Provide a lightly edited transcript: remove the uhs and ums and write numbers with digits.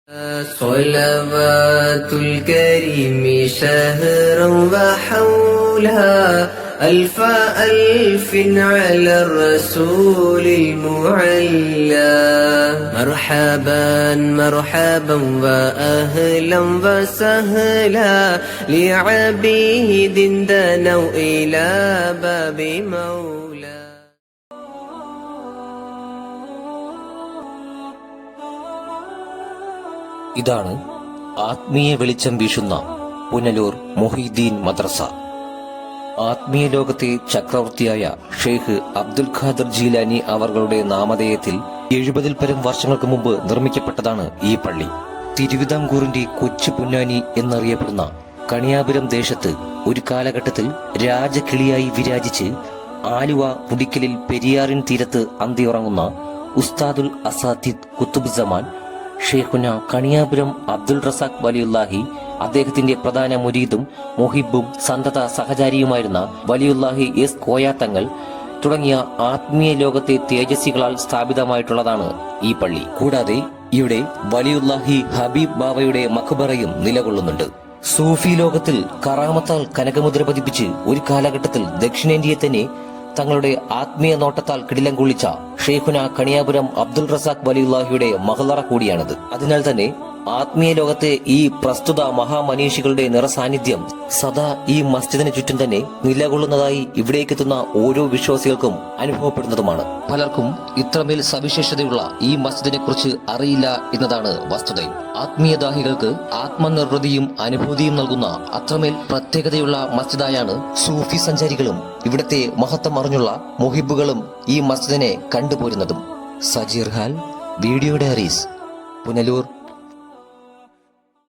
صلوات الكريم شهرا وحولا ألف ألف على الرسول المعلى مرحبا مرحبا وأهلا وسهلا لعبيد دنوا إلى باب مولى. ഇതാണ് ആത്മീയ വെളിച്ചം വീശുന്ന പുനലൂർ മൊഹീദ്ദീൻ മദ്രസ. ആത്മീയ ലോകത്തെ ചക്രവർത്തിയായ ഷെയ്ഖ് അബ്ദുൽ ഖാദർ ജീലാനി അവர்களுടെ നാമധേയത്തിൽ 70-ൽ പരം വർഷങ്ങൾക്ക് മുമ്പ് നിർമ്മിക്കപ്പെട്ടതാണ് ഈ പള്ളി. തിരുവിതാംകൂറിന്റെ കൊച്ചു പൊന്നാനി എന്നറിയപ്പെടുന്ന കണിയാപുരം ദേശത്ത് ഒരു കാലഘട്ടത്തിൽ രാജകിളിയായി വിരാജിച്ച് ആലുവ മുടിക്കലിൽ പെരിയാറിൻ തീരത്ത് അന്തിയുറങ്ങുന്ന ഉസ്താദുൽ അസാത്തിദ് കുത്തുബുസ്സമാൻ ഷെയ്ഖുന കണിയാപുരം അബ്ദുൾ റസാഖ് വലിയുല്ലാഹി, അദ്ദേഹത്തിന്റെ പ്രധാന മുരീദും മുഹിബും സന്തത സഹചാരിയുമായിരുന്ന വലിയുല്ലാഹി എസ് കോയാത്തങ്ങൾ തുടങ്ങിയ ആത്മീയ ലോകത്തെ തേജസ്വികളാൽ സ്ഥാപിതമായിട്ടുള്ളതാണ് ഈ പള്ളി. കൂടാതെ ഇവിടെ വലിയുല്ലാഹി ഹബീബ് ബാവയുടെ മഖ്ബറയും നിലകൊള്ളുന്നുണ്ട്. സൂഫി ലോകത്തിൽ കറാമത്താൽ കനകമുദ്ര പതിപ്പിച്ച് ഒരു കാലഘട്ടത്തിൽ ദക്ഷിണേന്ത്യയെ തന്നെ തങ്ങളുടെ ആത്മീയ നോട്ടത്താൽ കിടിലം കൊള്ളിച്ച ഷെയ്ഖുന കണിയാപുരം അബ്ദുൾ റസാഖ് വലിയുല്ലാഹിയുടെ മഹ്ലറ കൂടിയാണത്. അതിനാൽ തന്നെ ആത്മീയ ലോകത്തെ ഈ പ്രസ്തുത മഹാമനീഷികളുടെ നിറസാന്നിധ്യം സദാ ഈ മസ്ജിദിന് ചുറ്റും തന്നെ നിലകൊള്ളുന്നതായി ഇവിടേക്കെത്തുന്ന ഓരോ വിശ്വാസികൾക്കും അനുഭവപ്പെടുന്നതുമാണ്. പലർക്കും ഇത്രമേൽ സവിശേഷതയുള്ള ഈ മസ്ജിദിനെ കുറിച്ച് അറിയില്ല എന്നതാണ് വസ്തുത. ആത്മീയദാഹികൾക്ക് ആത്മനിർവൃതിയും അനുഭൂതിയും നൽകുന്ന അത്രമേൽ പ്രത്യേകതയുള്ള മസ്ജിദായാണ് സൂഫി സഞ്ചാരികളും ഇവിടത്തെ മഹത്വം അറിഞ്ഞുള്ള മുഹിബുകളും ഈ മസ്ജിദിനെ കണ്ടുപോരുന്നതും. Sajeer Hal, video diaries, Punalur.